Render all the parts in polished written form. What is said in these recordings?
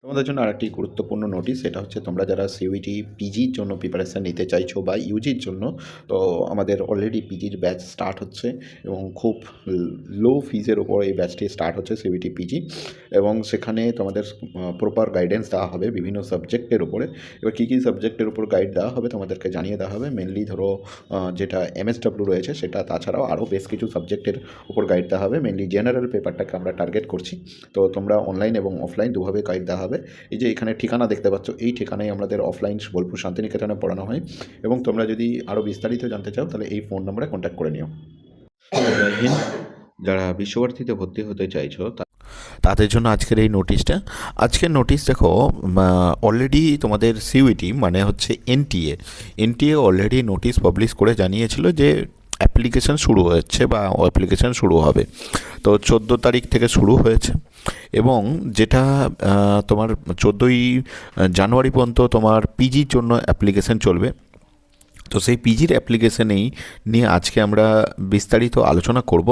তোমাদের জন্য আরেকটি গুরুত্বপূর্ণ নোটিশ, সেটা হচ্ছে তোমরা যারা সিইউটি পিজির জন্য প্রিপারেশান নিতে চাইছো বা ইউজির জন্য, তো আমাদের অলরেডি পিজির ব্যাচ স্টার্ট হচ্ছে এবং খুব লো ফিজের ওপর এই ব্যাচটি স্টার্ট হচ্ছে সিইউটি পিজি। এবং সেখানে তোমাদের প্রপার গাইডেন্স দেওয়া হবে বিভিন্ন সাবজেক্টের উপরে। এবার কী কী সাবজেক্টের উপর গাইড দেওয়া হবে তোমাদেরকে জানিয়ে দেওয়া হবে। মেনলি ধরো যেটা এমএসডব্লিউ রয়েছে সেটা, তাছাড়াও আরও বেশ কিছু সাবজেক্টের উপর গাইড দেওয়া হবে। মেনলি জেনারেল পেপারটাকে আমরা টার্গেট করছি। তো তোমরা অনলাইন এবং অফলাইন দুভাবে গাইড দেওয়া হবে। এই যে এখানে ঠিকানা দেখতে পাচ্ছ, এই ঠিকানায় আমাদের অফলাইন বোলপুর শান্তিনিকেতনে পড়ানো হয়। এবং তোমরা যদি আরও বিস্তারিত জানতে চাও তাহলে এই ফোন নম্বরে কন্ট্যাক্ট করে নিও। জয় হিন্দ। যারা বিশ্বভারতীতে ভর্তি হতে চাইছো তাদের জন্য আজকের এই নোটিশটা। আজকের নোটিশ দেখো, অলরেডি তোমাদের সিইউটি মানে হচ্ছে এনটিএ অলরেডি নোটিশ পাবলিশ করে জানিয়েছিল যে অ্যাপ্লিকেশান শুরু হচ্ছে বা অ্যাপ্লিকেশান শুরু হবে। তো 14 তারিখ থেকে শুরু হয়েছে এবং যেটা তোমার 14ই জানুয়ারি পর্যন্ত তোমার পিজির জন্য অ্যাপ্লিকেশান চলবে। তো সেই পিজির অ্যাপ্লিকেশানেই নিয়ে আজকে আমরা বিস্তারিত আলোচনা করব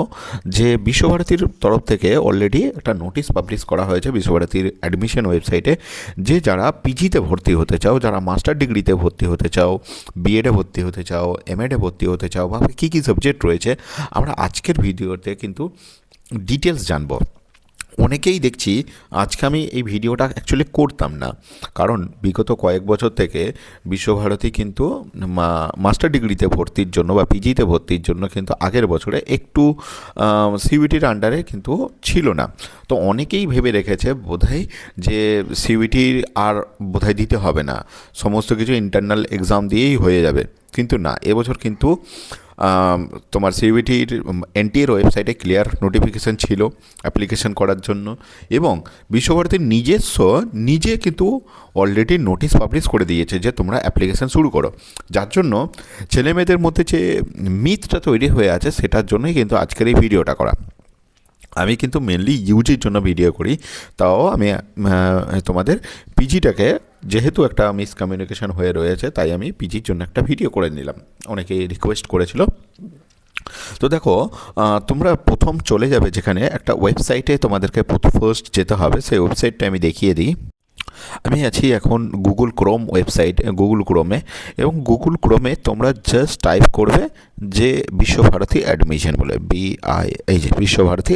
যে বিশ্বভারতীর তরফ থেকে অলরেডি একটা নোটিশ পাবলিশ করা হয়েছে বিশ্বভারতীর অ্যাডমিশন ওয়েবসাইটে, যে যারা পিজিতে ভর্তি হতে চাও, যারা মাস্টার ডিগ্রিতে ভর্তি হতে চাও, বিএডে ভর্তি হতে চাও, এমএডে ভর্তি হতে চাও বা কী কী সাবজেক্ট রয়েছে, আমরা আজকের ভিডিওতে কিন্তু ডিটেলস জানবো। অনেকেই দেখছি, আজকে আমি এই ভিডিওটা অ্যাকচুয়ালি করতাম না, কারণ বিগত কয়েক বছর থেকে বিশ্বভারতী কিন্তু মাস্টার ডিগ্রিতে ভর্তির জন্য বা পিজিতে ভর্তির জন্য কিন্তু আগের বছরে একটু সিইউটির আন্ডারে কিন্তু ছিল না। তো অনেকেই ভেবে রেখেছে বোধহয় যে সিইউটির আর বোধহয় দিতে হবে না, সমস্ত কিছু ইন্টারনাল এক্সাম দিয়েই হয়ে যাবে। কিন্তু না, এবছর কিন্তু তোমার সিইউটির এনটিএর ওয়েবসাইটে ক্লিয়ার নোটিফিকেশান ছিল অ্যাপ্লিকেশান করার জন্য, এবং বিশ্বভারতীর নিজে কিন্তু অলরেডি নোটিশ পাবলিশ করে দিয়েছে যে তোমরা অ্যাপ্লিকেশান শুরু করো। যার জন্য ছেলেমেয়েদের মধ্যে যে মিথটা তৈরি হয়ে আছে, সেটার জন্যই কিন্তু আজকের এই ভিডিওটা করা। আমি কিন্তু মেনলি ইউজির জন্য ভিডিও করি, তাও আমি তোমাদের পিজিটাকে, যেহেতু একটা মিসকমিউনিকেশন হয়ে রয়েছে, তাই আমি পিজির জন্য একটা ভিডিও করে নিলাম, অনেকেই রিকোয়েস্ট করেছিল। তো দেখো, তোমরা প্রথম চলে যাবে যেখানে একটা ওয়েবসাইটে তোমাদেরকে ফার্স্ট যেতে হবে, সেই ওয়েবসাইটটা আমি দেখিয়ে দিই। আমি আছি এখন গুগল ক্রোমে, এবং গুগল ক্রোমে তোমরা জাস্ট টাইপ করবে যে বিশ্বভারতী অ্যাডমিশন বলে, এই যে বিশ্বভারতী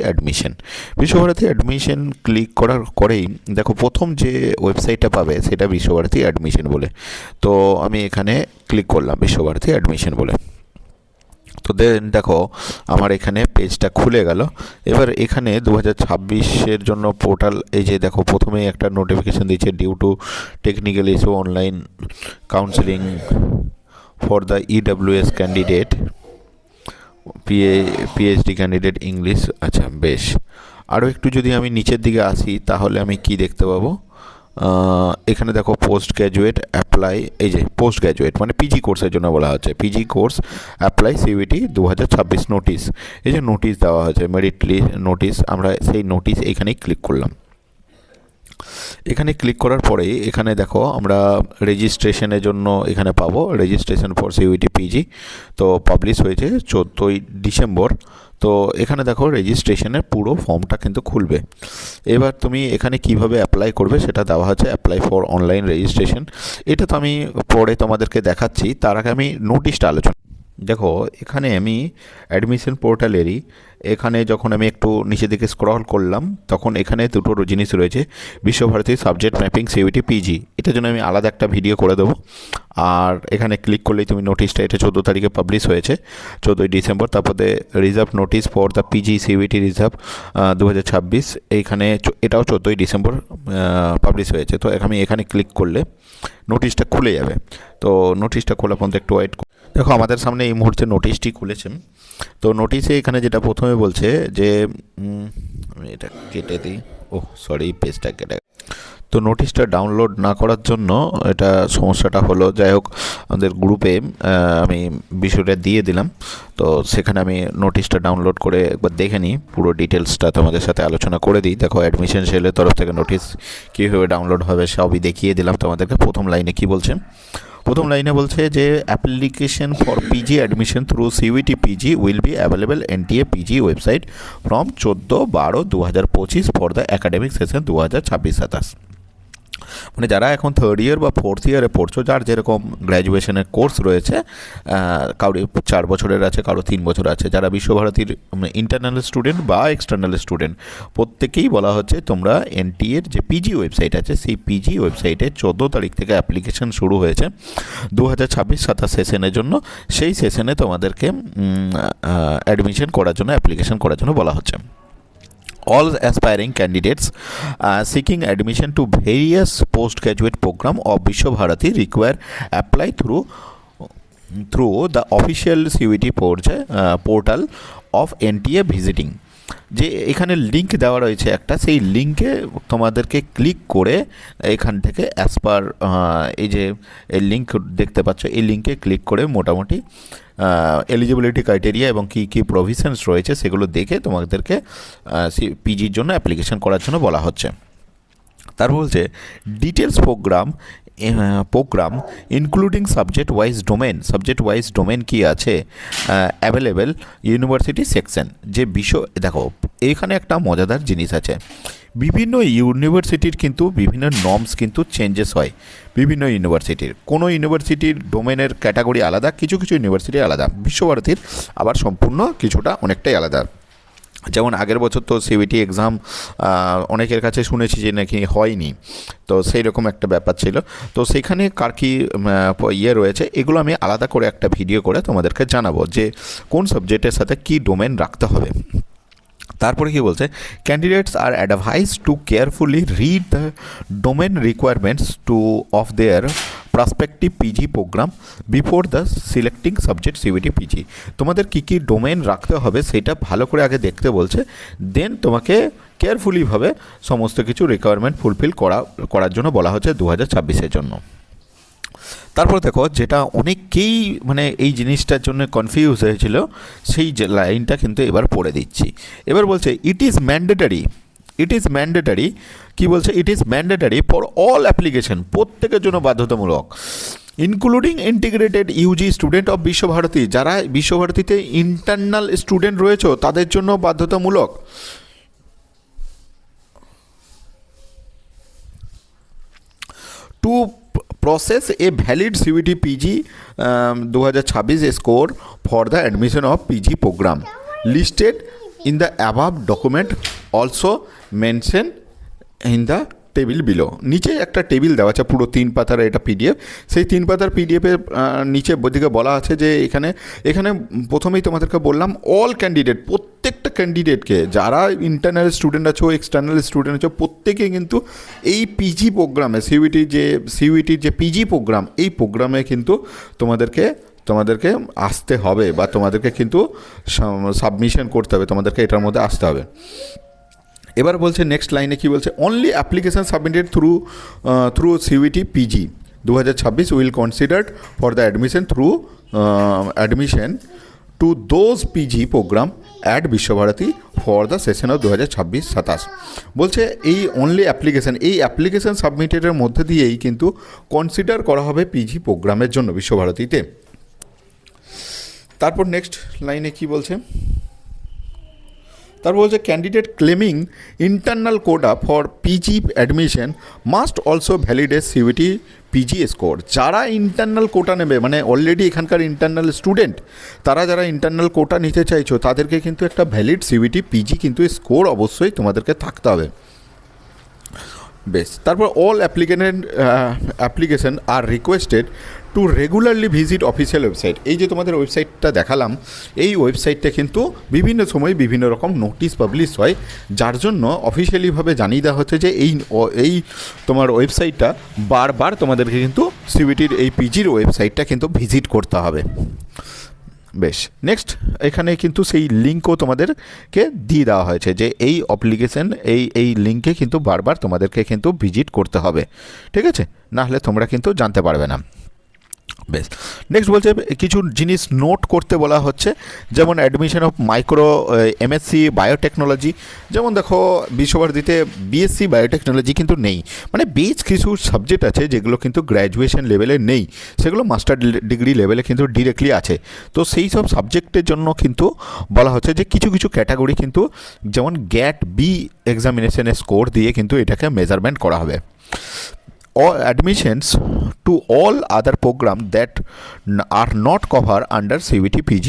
অ্যাডমিশন ক্লিক করার পরেই দেখো প্রথম যে ওয়েবসাইটটা পাবে সেটা বিশ্বভারতী অ্যাডমিশন বলে। তো আমি এখানে ক্লিক করলাম বিশ্বভারতী অ্যাডমিশন বলে। তো দেখো আমার এখানে পেজটা খুলে গেল। এবার এখানে 2026-এর জন্য পোর্টাল, এই যে দেখো প্রথমেই একটা নোটিফিকেশান দিচ্ছে, due to technical issue online counselling for the EWS candidate, PhD candidate English. আচ্ছা, বেশ। আরও একটু যদি আমি নিচের দিকে আসি তাহলে আমি কি দেখতে পাবো, এখানে দেখো পোস্ট গ্র্যাজুয়েট অ্যাপ্লাই, এই যে পোস্ট গ্র্যাজুয়েট মানে পিজি কোর্সের জন্য বলা হচ্ছে, PG course apply CUET 2026 notice. এই যে নোটিশ দেওয়া হয়েছে, মেরিট লিস্ট নোটিশ, আমরা সেই নোটিশ এখানেই ক্লিক করলাম। এখানে ক্লিক করার পরেই এখানে দেখো আমরা রেজিস্ট্রেশনের জন্য এখানে পাবো, রেজিস্ট্রেশন ফর সিইউটি পিজি। তো পাবলিশ হয়েছে 14ই ডিসেম্বর। তো এখানে দেখো রেজিস্ট্রেশনের পুরো ফর্মটা কিন্তু খুলবে। এবার তুমি এখানে কিভাবে অ্যাপ্লাই করবে সেটা দেওয়া হচ্ছে, অ্যাপ্লাই ফর অনলাইন রেজিস্ট্রেশন। এটা তো আমি পরে তোমাদেরকে দেখাচ্ছি, তার আগে আমি নোটিশটা আলোচনা। দেখো এখানে আমি অ্যাডমিশন পোর্টালেরই এখানে যখন আমি একটু নিচের দিকে স্ক্রল করলাম, তখন এখানে দুটো জিনিস রয়েছে, Visva Bharati subject mapping CUET PG. এটার জন্য আমি আলাদা একটা ভিডিও করে দেবো। আর এখানে ক্লিক করলেই তুমি নোটিশটা, এটা 14 তারিখে পাবলিশ হয়েছে, 14ই ডিসেম্বর। তারপরে reserve notice for the PG CUET reserve 2026, এইখানে এটাও 14ই ডিসেম্বর পাবলিশ হয়েছে। তো আমি এখানে ক্লিক করলে নোটিশটা খুলে যাবে। তো নোটিশটা খোলা পর্যন্ত একটু ওয়েট। দেখো আমাদের সামনে এই মুহূর্তে নোটিশটি খুলেছে। তো নোটিশে এখানে যেটা প্রথমে বলছে যে, আমি এটা কেটে দিই, সরি পেজটা কেটে। তো নোটিশটা ডাউনলোড না করার জন্য এটা সমস্যাটা হলো। যাই হোক, আমাদের গ্রুপে আমি বিষয়টা দিয়ে দিলাম। তো সেখানে আমি নোটিশটা ডাউনলোড করে একবার দেখে নিই, পুরো ডিটেলসটা তোমাদের সাথে আলোচনা করে দিই। দেখো অ্যাডমিশন সেলের তরফ থেকে নোটিশ কীভাবে ডাউনলোড হবে সবই দেখিয়ে দিলাম তোমাদেরকে। প্রথম লাইনে কি বলছে, প্রথম লাইনে বলছে যে application for PG admission through CUET PG will be available NTA PG website from 14/12/2025 for the academic session 2026-27। মানে যারা এখন থার্ড ইয়ার বা ফোর্থ ইয়ারে পড়ছো, যার যেরকম গ্র্যাজুয়েশনের কোর্স রয়েছে, কারো 4 বছরের আছে, কারো 3 বছর আছে, যারা বিশ্বভারতীর ইন্টারনাল স্টুডেন্ট বা এক্সটার্নাল স্টুডেন্ট, প্রত্যেকেই বলা হচ্ছে তোমরা এনটিএর যে পিজি ওয়েবসাইট আছে সেই পিজি ওয়েবসাইটে 14 তারিখ থেকে অ্যাপ্লিকেশন শুরু হয়েছে 2026-27 সেশনের জন্য। সেই সেশনে তোমাদেরকে অ্যাডমিশন করার জন্য, অ্যাপ্লিকেশন করার জন্য বলা হচ্ছে। All aspiring candidates seeking admission to various postgraduate program of Vishwabharati require apply through the official CUET portal of NTA visiting। যে এখানে লিঙ্ক দেওয়া রয়েছে একটা, সেই লিঙ্কে তোমাদেরকে ক্লিক করে এখান থেকে অ্যাজ পার এই যে এই লিঙ্ক দেখতে পাচ্ছ, এই লিঙ্কে ক্লিক করে মোটামুটি এলিজিবিলিটি ক্রাইটেরিয়া এবং কী কী প্রভিশনস রয়েছে সেগুলো দেখে তোমাদেরকে পিজির জন্য অ্যাপ্লিকেশন করার জন্য বলা হচ্ছে। তারপর বলছে details program including subject wise domain কী আছে অ্যাভেলেবেল ইউনিভার্সিটি সেকশন। যে দেখো এখানে একটা মজাদার জিনিস আছে, বিভিন্ন ইউনিভার্সিটির কিন্তু বিভিন্ন নর্মস কিন্তু চেঞ্জেস হয় বিভিন্ন ইউনিভার্সিটির। কোনো ইউনিভার্সিটির ডোমেনের ক্যাটাগরি আলাদা, কিছু কিছু ইউনিভার্সিটি আলাদা। বিশ্বভারতীর আবার সম্পূর্ণ কিছুটা অনেকটাই আলাদা। যেমন আগের বছর তো সিইউটি এক্সাম অনেকের কাছে শুনেছি যে নাকি হয়নি, তো সেই রকম একটা ব্যাপার ছিল। তো সেখানে কার কী ইয়ে রয়েছে এগুলো আমি আলাদা করে একটা ভিডিও করে তোমাদেরকে জানাবো যে কোন সাবজেক্টের সাথে কী ডোমেন রাখতে হবে। তারপরে কি বলছে, candidates are advise to carefully read the domain requirements of their prospective PG programme before the selecting subject CUET PG. তোমাদের কী কী ডোমেন রাখতে হবে সেটা ভালো করে আগে দেখতে বলছে, দেন তোমাকে কেয়ারফুলিভাবে সমস্ত কিছু রিকোয়ারমেন্ট ফুলফিল করার জন্য বলা হচ্ছে 2026-এর জন্য। তারপর দেখো যেটা অনেকেই মানে এই জিনিসটার জন্য কনফিউজ হয়েছিল, সেই লাইনটা কিন্তু এবার পড়ে দিচ্ছি। এবার বলছে ইট ইজ ম্যান্ডেটারি কি বলছে, it is mandatory for all application, প্রত্যেকের জন্য বাধ্যতামূলক, including integrated UG student of Visva Bharati, যারা বিশ্বভারতীতে ইন্টারনাল স্টুডেন্ট রয়েছে তাদের জন্য বাধ্যতামূলক। To process a valid CUET PG 2026 score for the admission of PG program listed in the above document, also mentioned in the table below. নিচে একটা table দেওয়া আছে পুরো 3 পাতার, এটা পিডিএফ। সেই 3 পাতার পিডিএফের নিচে দিকে বলা আছে যে এখানে প্রথমেই তোমাদেরকে বললাম অল ক্যান্ডিডেট, প্রত্যেকটা ক্যান্ডিডেটকে, যারা ইন্টারনাল স্টুডেন্ট আছো, এক্সটার্নাল স্টুডেন্ট আছো, প্রত্যেকে কিন্তু এই পিজি প্রোগ্রামে সিইউটির যে পিজি প্রোগ্রাম, এই প্রোগ্রামে কিন্তু তোমাদেরকে আসতে হবে বা তোমাদেরকে কিন্তু সাবমিশন করতে হবে, তোমাদেরকে এটার মধ্যে আসতে হবে। এবার বলছে নেক্সট লাইনে কি বলছে, only application submitted through CUET PG 2026 will considered for the admission to those PG programme at Visva Bharati for the session of 2026-27। বলছে এই অনলি অ্যাপ্লিকেশন সাবমিটেডের মধ্যে দিয়েই কিন্তু কনসিডার করা হবে পিজি প্রোগ্রামের জন্য বিশ্বভারতীতে। তারপর নেক্সট লাইনে কি বলছে, তারপর বলছে candidate claiming internal quota for PG admission must also validate CUET PG score. যারা ইন্টারনাল কোটা নেবে, মানে অলরেডি এখানকার ইন্টারনাল স্টুডেন্ট, তারা যারা ইন্টারনাল কোটা নিতে চাইছো তাদেরকে কিন্তু একটা ভ্যালিড সিইউটি পিজি কিন্তু স্কোর অবশ্যই তোমাদেরকে থাকতে হবে। বেশ, তারপর all application are requested to regularly visit official website. এই যে তোমাদের ওয়েবসাইটটা দেখালাম, এই ওয়েবসাইটটা কিন্তু বিভিন্ন সময় বিভিন্ন রকম নোটিশ পাবলিশ হয়, যার জন্য অফিসিয়ালিভাবে জানিয়ে দেওয়া হচ্ছে যে এই তোমার ওয়েবসাইটটা বারবার তোমাদেরকে কিন্তু সিইউটির এই পিজির ওয়েবসাইটটা কিন্তু ভিজিট করতে হবে। বেশ, নেক্সট এখানে কিন্তু সেই লিঙ্কও তোমাদেরকে দিয়ে দেওয়া হয়েছে যে এই অ্যাপ্লিকেশন এই লিঙ্কে কিন্তু বারবার তোমাদেরকে কিন্তু ভিজিট করতে হবে, ঠিক আছে, না হলে তোমরা কিন্তু জানতে পারবে না। বেশ, নেক্সট বলছে কিছু জিনিস নোট করতে বলা হচ্ছে, যেমন অ্যাডমিশন অফ এমএসসি বায়োটেকনোলজি। যেমন দেখো বিশ্বভারতীতে বিএসসি বায়োটেকনোলজি কিন্তু নেই, মানে বেশ কিছু সাবজেক্ট আছে যেগুলো কিন্তু গ্র্যাজুয়েশন লেভেলে নেই, সেগুলো মাস্টার ডিগ্রি লেভেলে কিন্তু ডিরেক্টলি আছে। তো সেই সব সাবজেক্টের জন্য কিন্তু বলা হচ্ছে যে কিছু কিছু ক্যাটাগরি কিন্তু, যেমন গ্যাট বি এক্সামিনেশনের স্কোর দিয়ে কিন্তু এটাকে মেজারমেন্ট করা হবে। all admissions to all other program that are not covered under CVT PG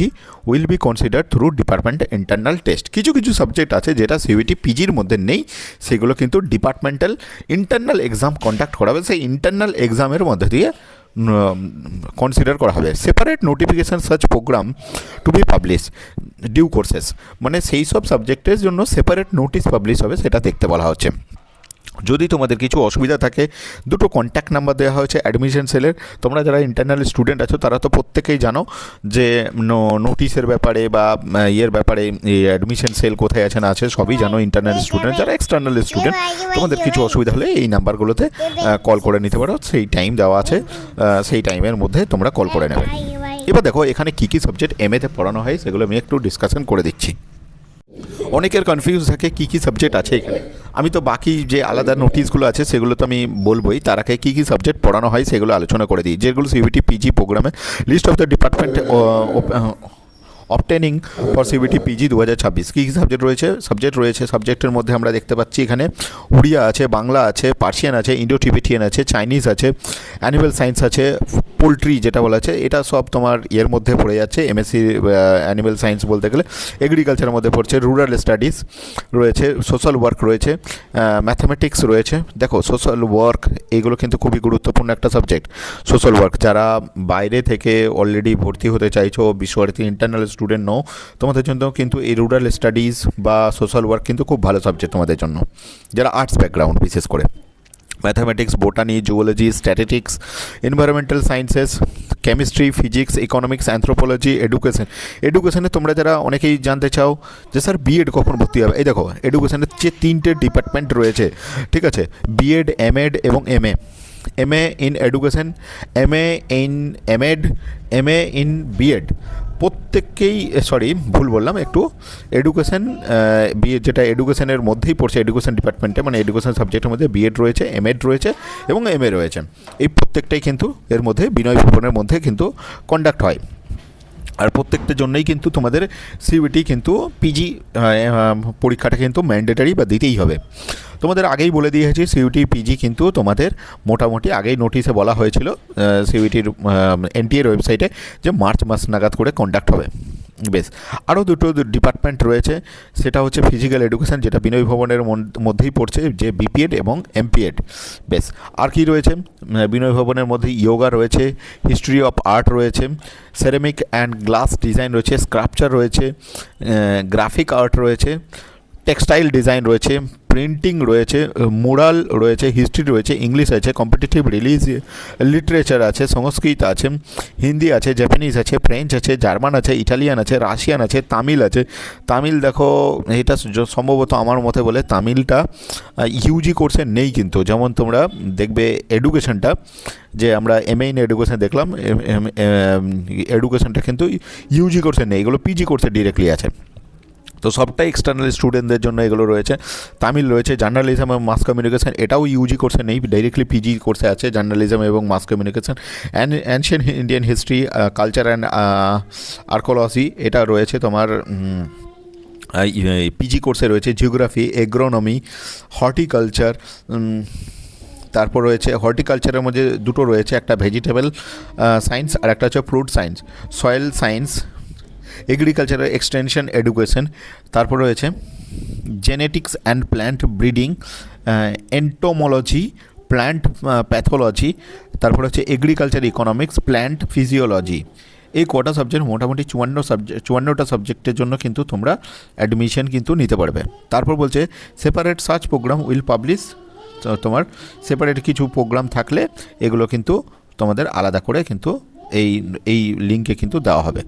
will be considered through department internal test. কিছু কিছু সাবজেক্ট আছে যেটা CVT পিজির মধ্যে নেই, সেগুলো কিন্তু ডিপার্টমেন্টাল ইন্টারনাল এক্সাম কন্ডাক্ট করা হবে, সেই ইন্টারনাল এক্সামের মধ্যে দিয়ে কনসিডার করা হবে। Separate notification search programme to be publish due courses, মানে সেই সব সাবজেক্টের জন্য সেপারেট নোটিশ পাবলিশ হবে, সেটা দেখতে বলা হচ্ছে। যদি তোমাদের কিছু অসুবিধা থাকে, দুটো কন্ট্যাক্ট নাম্বার দেওয়া হয়েছে অ্যাডমিশন সেলের। তোমরা যারা ইন্টারনাল স্টুডেন্ট আছো তারা তো প্রত্যেকেই জানো যে নোটিশের ব্যাপারে বা ইয়ের ব্যাপারে অ্যাডমিশন সেল কোথায় আছে না আছে সবই জানো ইন্টারনাল স্টুডেন্ট। যারা এক্সটার্নাল স্টুডেন্ট, তোমাদের কিছু অসুবিধা হলে এই নাম্বারগুলোতে কল করে নিতে পারো, সেই টাইম দেওয়া আছে, সেই টাইমের মধ্যে তোমরা কল করে নেবে। এবার দেখো এখানে কী কী সাবজেক্ট এমএতে পড়ানো হয় সেগুলো আমি একটু ডিসকাশন করে দিচ্ছি। অনেকের কনফিউজ থাকে কী কী সাবজেক্ট আছে এখানে। আমি তো বাকি যে আলাদা নোটিশগুলো আছে সেগুলো তো আমি বলবোই, তার আগে কী কী সাবজেক্ট পড়ানো হয় সেগুলো আলোচনা করে দিই। যেগুলো সিভিটি পিজি প্রোগ্রামে list of the department obtaining for CUET PG 2026 কী কী সাবজেক্ট রয়েছে। সাবজেক্টের মধ্যে আমরা দেখতে পাচ্ছি এখানে উড়িয়া আছে, বাংলা আছে, পার্সিয়ান আছে, ইন্ডো টিবেটিয়ান আছে, চাইনিজ আছে, অ্যানিমেল সায়েন্স আছে, পোলট্রি যেটা বলা আছে এটা সব তোমার এর মধ্যে পড়ে যাচ্ছে। এমএসসি অ্যানিমেল সায়েন্স বলতে গেলে এগ্রিকালচারের মধ্যে পড়ছে। রুরাল স্টাডিজ রয়েছে, সোশ্যাল ওয়ার্ক রয়েছে, ম্যাথামেটিক্স রয়েছে। দেখো সোশ্যাল ওয়ার্ক এইগুলো কিন্তু খুবই গুরুত্বপূর্ণ একটা সাবজেক্ট। সোশ্যাল ওয়ার্ক যারা বাইরে থেকে অলরেডি ভর্তি হতে চাইছো, বিশ্বভারতী ইন্টারনাল স্টুডেন্ট নও, তোমাদের জন্য কিন্তু এই রুরাল স্টাডিজ বা সোশ্যাল ওয়ার্ক কিন্তু খুব ভালো সাবজেক্ট তোমাদের জন্য, যারা আর্টস ব্যাকগ্রাউন্ড বিশেষ করে। Mathematics, botany, zoology, statistics, environmental sciences, chemistry, physics, economics, anthropology, এডুকেশনে তোমরা যারা অনেকেই জানতে চাও যে স্যার বিএড কখন ভর্তি হবে, এই দেখো এডুকেশনের যে 3টে ডিপার্টমেন্ট রয়েছে, ঠিক আছে, বিএড, এমএড এবং MA. MA in education, MA in MEd, MA in BEd, প্রত্যেককেই ভুল বললাম একটু, এডুকেশন বিএড যেটা এডুকেশনের মধ্যেই পড়ছে, এডুকেশন ডিপার্টমেন্টে মানে এডুকেশন সাবজেক্টের মধ্যে বিএড রয়েছে, এমএড রয়েছে এবং এমএ রয়েছে। এই প্রত্যেকটাই কিন্তু এর মধ্যে বিনয় ভবনের মধ্যে কিন্তু কন্ডাক্ট হয়। আর প্রত্যেকটার জন্যই কিন্তু তোমাদের সিভিটি কিন্তু পিজি পরীক্ষাটা কিন্তু ম্যান্ডেটারি বা দিতেই হবে। তোমাদের আগেই বলে দিয়েছি সিভিটি পিজি কিন্তু তোমাদের মোটামুটি আগেই নোটিশে বলা হয়েছিল সিভিটির এনটিএর ওয়েবসাইটে যে মার্চ মাস নাগাদ করে কন্ডাক্ট হবে। বেশ, আরও দুটো ডিপার্টমেন্ট রয়েছে, সেটা হচ্ছে ফিজিক্যাল এডুকেশন যেটা বিনয় ভবনের মধ্যেই পড়ছে, যে বিপিএড এবং এমপিএড। বেশ, আর কি রয়েছে বিনয় ভবনের মধ্যে? ইয়োগা রয়েছে, হিস্ট্রি অফ আর্ট রয়েছে, সেরামিক অ্যান্ড গ্লাস ডিজাইন রয়েছে, স্কাল্পচার রয়েছে, গ্রাফিক আর্ট রয়েছে, টেক্সটাইল ডিজাইন রয়েছে, প্রিন্টিং রয়েছে, মুরাল রয়েছে, হিস্ট্রি রয়েছে, ইংলিশ আছে, কম্পিটিটিভ লিটারেচার আছে, সংস্কৃত আছে, হিন্দি আছে, জাপানিজ আছে, ফ্রেঞ্চ আছে, জার্মান আছে, ইটালিয়ান আছে, রাশিয়ান আছে, তামিল আছে। তামিল দেখো এটা সম্ভবত আমার মতে বলে তামিলটা ইউজি কোর্সে নেই কিন্তু, যেমন তোমরা দেখবে এডুকেশনটা যে আমরা এমএ ইন এডুকেশন দেখলাম, এডুকেশনটা কিন্তু ইউজি কোর্সে নেই, এগুলো পিজি কোর্সে ডিরেক্টলি আছে। তো সবটাই এক্সটার্নাল স্টুডেন্টদের জন্য এগুলো রয়েছে। তামিল রয়েছে, জার্নালিজম এবং মাস কমিউনিকেশন, এটাও ইউজি কোর্সে নেই, ডাইরেক্টলি পিজি কোর্সে আছে জার্নালিজম এবং mass communication. Ancient Indian history, culture and archaeology এটা রয়েছে তোমার পিজি কোর্সে রয়েছে। জিওগ্রাফি, এগ্রোনমি, হর্টিকালচার, তারপর রয়েছে হর্টিকালচারের মধ্যে দুটো রয়েছে, একটা ভেজিটেবল সায়েন্স আর একটা হচ্ছে fruit science. Soil science, agricultural extension education, তারপর রয়েছে genetics and plant breeding, entomology, plant pathology, তারপর হচ্ছে এগ্রিকালচার ইকোনমিক্স, প্ল্যান্ট ফিজিওলজি। এই কটা সাবজেক্ট মোটামুটি 54টা সাবজেক্টের জন্য কিন্তু তোমরা অ্যাডমিশন কিন্তু নিতে পারবে। তারপর বলছে separate search programme will publish, তোমার সেপারেট কিছু প্রোগ্রাম থাকলে এগুলো কিন্তু তোমাদের আলাদা করে কিন্তু এই লিঙ্কে কিন্তু দেওয়া হবে।